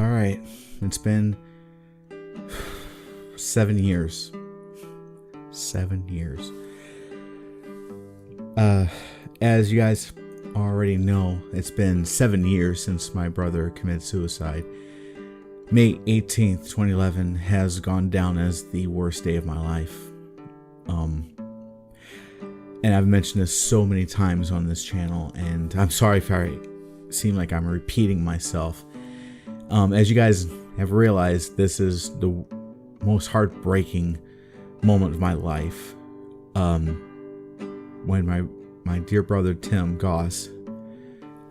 Alright, it's been 7 years. 7 years. As you guys already know, it's been 7 years since my brother committed suicide. May 18th, 2011 has gone down as the worst day of my life. And I've mentioned this so many times on this channel, and I'm sorry if I seem like I'm repeating myself. As you guys have realized, this is the most heartbreaking moment of my life. When my dear brother Tim Goss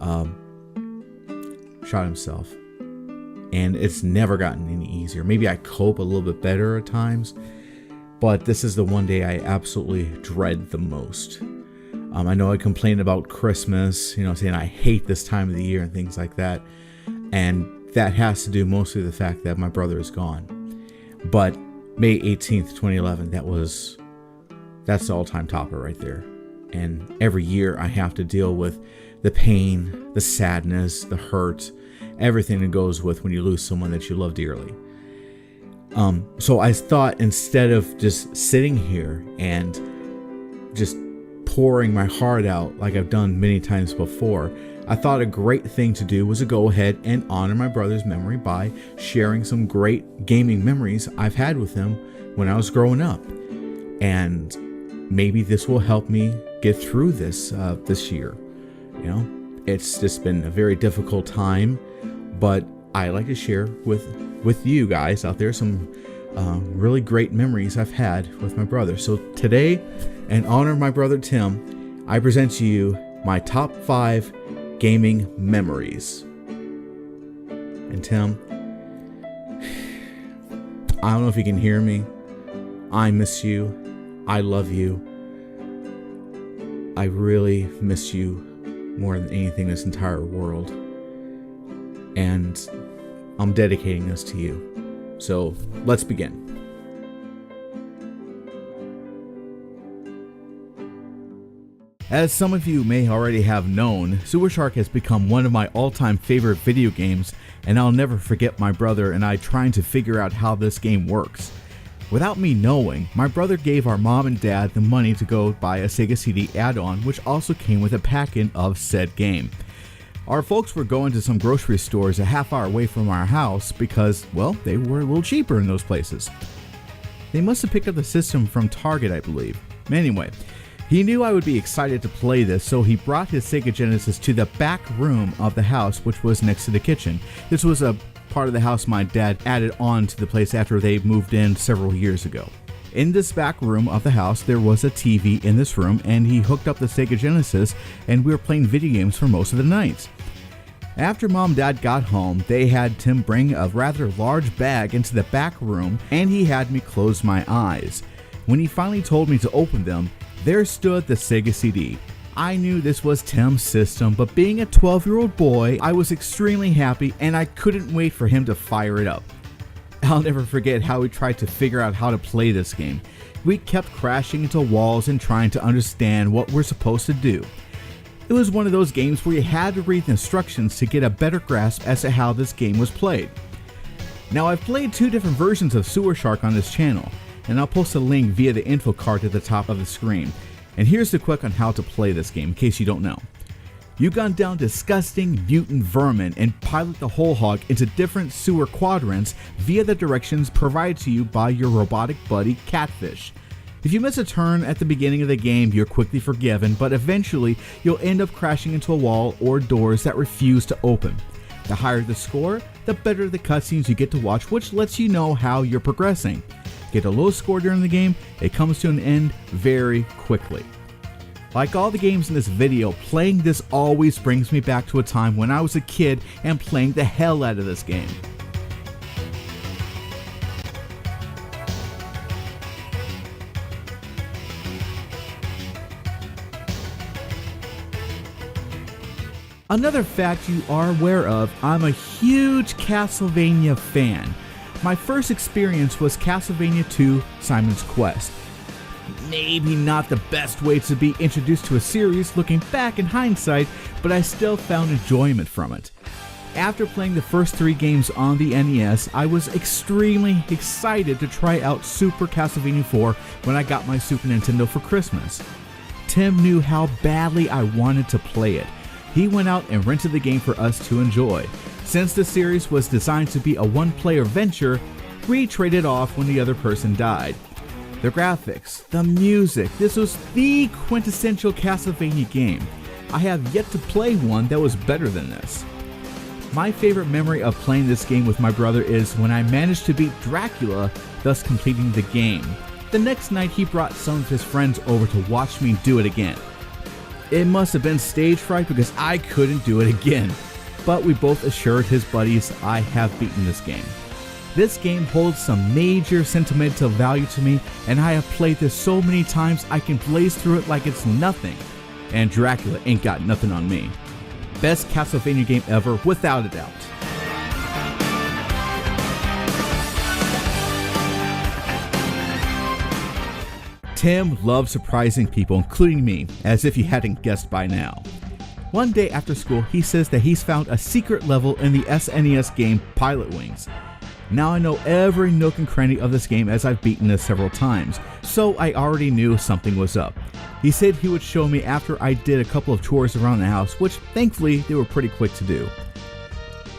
shot himself. And it's never gotten any easier. Maybe I cope a little bit better at times, but this is the one day I absolutely dread the most. I know I complain about Christmas, saying I hate this time of the year and things like that. And that has to do mostly with the fact that my brother is gone. But May 18th, 2011, that's the all-time topper right there. And every year I have to deal with the pain, the sadness, the hurt, everything that goes with when you lose someone that you love dearly. So I thought, instead of just sitting here and just pouring my heart out like I've done many times before, I thought a great thing to do was to go ahead and honor my brother's memory by sharing some great gaming memories I've had with him when I was growing up. And maybe this will help me get through this year. It's just been a very difficult time, but I like to share with you guys out there some really great memories I've had with my brother. So today, in honor of my brother Tim, I present to you my top 5 gaming memories. And Tim, I don't know if you can hear me. I miss you. I love you. I really miss you more than anything in this entire world. And I'm dedicating this to you. So let's begin. As some of you may already have known, Sewer Shark has become one of my all-time favorite video games, and I'll never forget my brother and I trying to figure out how this game works. Without me knowing, my brother gave our mom and dad the money to go buy a Sega CD add-on, which also came with a pack-in of said game. Our folks were going to some grocery stores a half hour away from our house because, well, they were a little cheaper in those places. They must have picked up the system from Target, I believe. Anyway, he knew I would be excited to play this, so he brought his Sega Genesis to the back room of the house, which was next to the kitchen. This was a part of the house my dad added on to the place after they moved in several years ago. In this back room of the house, there was a TV in this room, and he hooked up the Sega Genesis, and we were playing video games for most of the nights. After Mom and Dad got home, they had Tim bring a rather large bag into the back room, and he had me close my eyes. When he finally told me to open them, there stood the Sega CD. I knew this was Tim's system, but being a 12-year-old boy, I was extremely happy, and I couldn't wait for him to fire it up. I'll never forget how we tried to figure out how to play this game. We kept crashing into walls and trying to understand what we're supposed to do. It was one of those games where you had to read the instructions to get a better grasp as to how this game was played. Now, I've played 2 different versions of Sewer Shark on this channel, and I'll post a link via the info card at the top of the screen. And here's the quick on how to play this game, in case you don't know. You gun down disgusting mutant vermin and pilot the whole hog into different sewer quadrants via the directions provided to you by your robotic buddy Catfish. If you miss a turn at the beginning of the game, you're quickly forgiven, but eventually you'll end up crashing into a wall or doors that refuse to open. The higher the score, the better the cutscenes you get to watch, which lets you know how you're progressing. Get a low score during the game, it comes to an end very quickly. Like all the games in this video, playing this always brings me back to a time when I was a kid and playing the hell out of this game. Another fact you are aware of, I'm a huge Castlevania fan. My first experience was Castlevania 2: Simon's Quest. Maybe not the best way to be introduced to a series looking back in hindsight, but I still found enjoyment from it. After playing the first 3 games on the NES, I was extremely excited to try out Super Castlevania 4 when I got my Super Nintendo for Christmas. Tim knew how badly I wanted to play it. He went out and rented the game for us to enjoy. Since the series was designed to be a one-player venture, we traded off when the other person died. The graphics, the music, this was the quintessential Castlevania game. I have yet to play one that was better than this. My favorite memory of playing this game with my brother is when I managed to beat Dracula, thus completing the game. The next night he brought some of his friends over to watch me do it again. It must have been stage fright because I couldn't do it again, but we both assured his buddies I have beaten this game. This game holds some major sentimental value to me, and I have played this so many times I can blaze through it like it's nothing. And Dracula ain't got nothing on me. Best Castlevania game ever, without a doubt. Tim loves surprising people, including me, as if you hadn't guessed by now. One day after school, he says that he's found a secret level in the SNES game Pilot Wings. Now I know every nook and cranny of this game as I've beaten this several times, so I already knew something was up. He said he would show me after I did a couple of chores around the house, which thankfully they were pretty quick to do.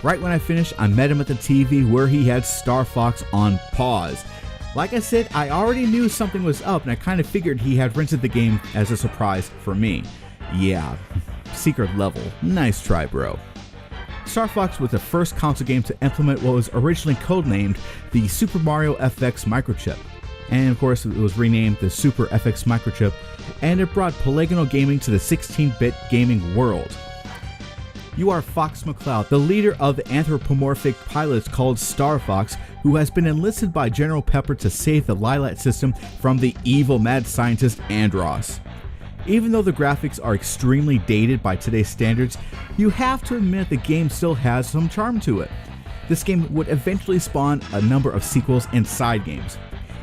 Right when I finished, I met him at the TV where he had Starfox on pause. Like I said, I already knew something was up and I kind of figured he had rented the game as a surprise for me. Yeah, secret level. Nice try, bro. Starfox was the first console game to implement what was originally codenamed the Super Mario FX microchip. And of course it was renamed the Super FX microchip, and it brought polygonal gaming to the 16-bit gaming world. You are Fox McCloud, the leader of the anthropomorphic pilots called Starfox, who has been enlisted by General Pepper to save the Lilac system from the evil mad scientist Andross. Even though the graphics are extremely dated by today's standards, you have to admit the game still has some charm to it. This game would eventually spawn a number of sequels and side games.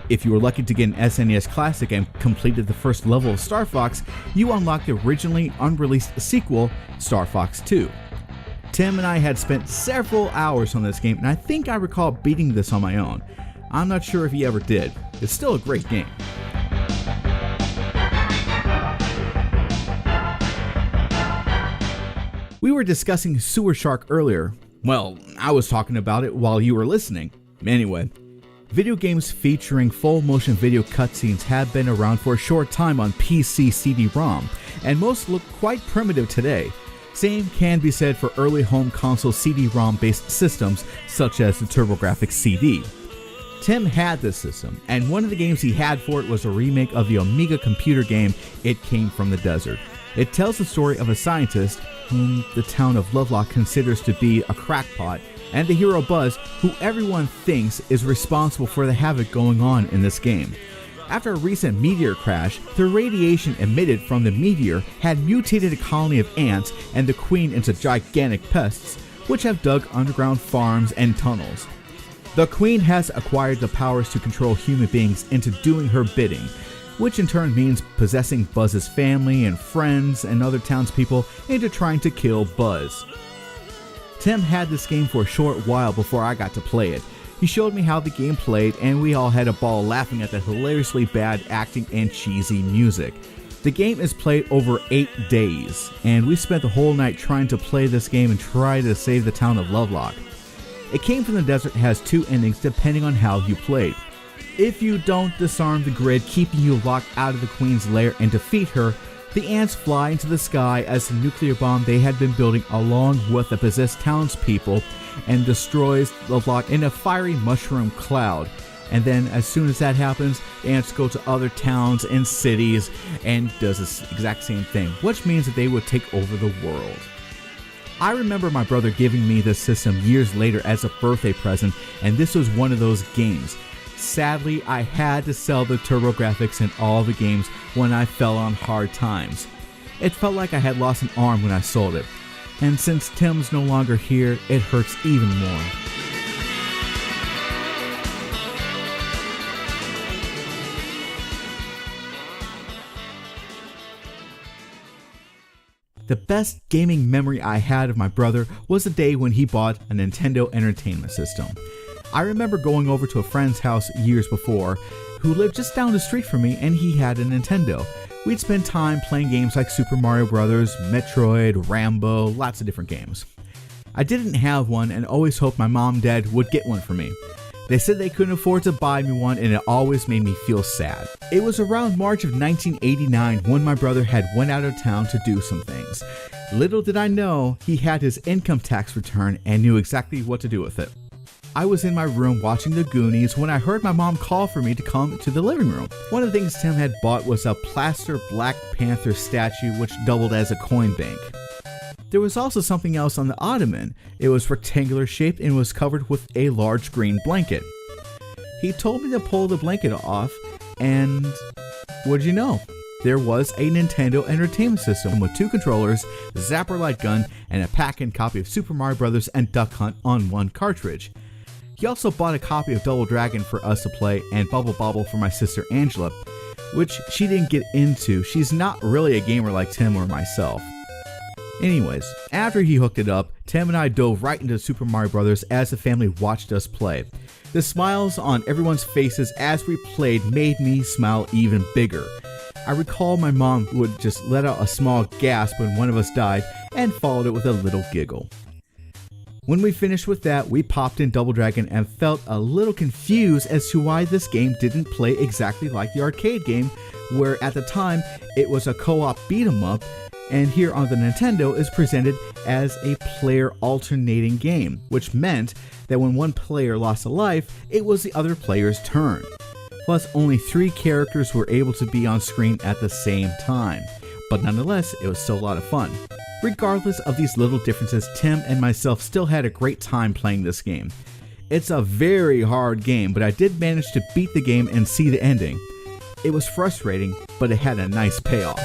If you were lucky to get an SNES Classic and completed the first level of Starfox, you unlocked the originally unreleased sequel, Starfox 2. Tim and I had spent several hours on this game, and I think I recall beating this on my own. I'm not sure if he ever did. It's still a great game. We were discussing Sewer Shark earlier. Well, I was talking about it while you were listening. Anyway, video games featuring full motion video cutscenes have been around for a short time on PC CD-ROM, and most look quite primitive today. Same can be said for early home console CD-ROM based systems such as the TurboGrafx CD. Tim had this system, and one of the games he had for it was a remake of the Amiga computer game It Came from the Desert. It tells the story of a scientist whom the town of Lovelock considers to be a crackpot, and the hero Buzz, who everyone thinks is responsible for the havoc going on in this game. After a recent meteor crash, the radiation emitted from the meteor had mutated a colony of ants and the queen into gigantic pests, which have dug underground farms and tunnels. The queen has acquired the powers to control human beings into doing her bidding, which in turn means possessing Buzz's family and friends and other townspeople into trying to kill Buzz. Tim had this game for a short while before I got to play it. He showed me how the game played, and we all had a ball laughing at the hilariously bad acting and cheesy music. The game is played over 8 days, and we spent the whole night trying to play this game and try to save the town of Lovelock. It Came from the Desert has 2 endings depending on how you played. If you don't disarm the grid keeping you locked out of the Queen's lair and defeat her, the ants fly into the sky as the nuclear bomb they had been building along with the possessed townspeople and destroys Lovelock in a fiery mushroom cloud. And then as soon as that happens, the ants go to other towns and cities and does this exact same thing, which means that they would take over the world. I remember my brother giving me this system years later as a birthday present, and this was one of those games. Sadly, I had to sell the TurboGrafx and all the games when I fell on hard times. It felt like I had lost an arm when I sold it. And since Tim's no longer here, it hurts even more. The best gaming memory I had of my brother was the day when he bought a Nintendo Entertainment System. I remember going over to a friend's house years before, who lived just down the street from me, and he had a Nintendo. We'd spend time playing games like Super Mario Bros., Metroid, Rambo, lots of different games. I didn't have one and always hoped my mom and dad would get one for me. They said they couldn't afford to buy me one, and it always made me feel sad. It was around March of 1989 when my brother had went out of town to do some things. Little did I know he had his income tax return and knew exactly what to do with it. I was in my room watching The Goonies when I heard my mom call for me to come to the living room. One of the things Tim had bought was a plaster Black Panther statue which doubled as a coin bank. There was also something else on the ottoman. It was rectangular shaped and was covered with a large green blanket. He told me to pull the blanket off, and what'd you know? There was a Nintendo Entertainment System with 2 controllers, a Zapper light gun, and a pack-in copy of Super Mario Bros. And Duck Hunt on one cartridge. He also bought a copy of Double Dragon for us to play and Bubble Bobble for my sister Angela, which she didn't get into. She's not really a gamer like Tim or myself. Anyways, after he hooked it up, Tim and I dove right into Super Mario Bros. As the family watched us play. The smiles on everyone's faces as we played made me smile even bigger. I recall my mom would just let out a small gasp when one of us died and followed it with a little giggle. When we finished with that, we popped in Double Dragon and felt a little confused as to why this game didn't play exactly like the arcade game, where at the time it was a co-op beat 'em up, and here on the Nintendo is presented as a player alternating game, which meant that when one player lost a life, it was the other player's turn. Plus, only 3 characters were able to be on screen at the same time, but nonetheless, it was still a lot of fun. Regardless of these little differences, Tim and myself still had a great time playing this game. It's a very hard game, but I did manage to beat the game and see the ending. It was frustrating, but it had a nice payoff.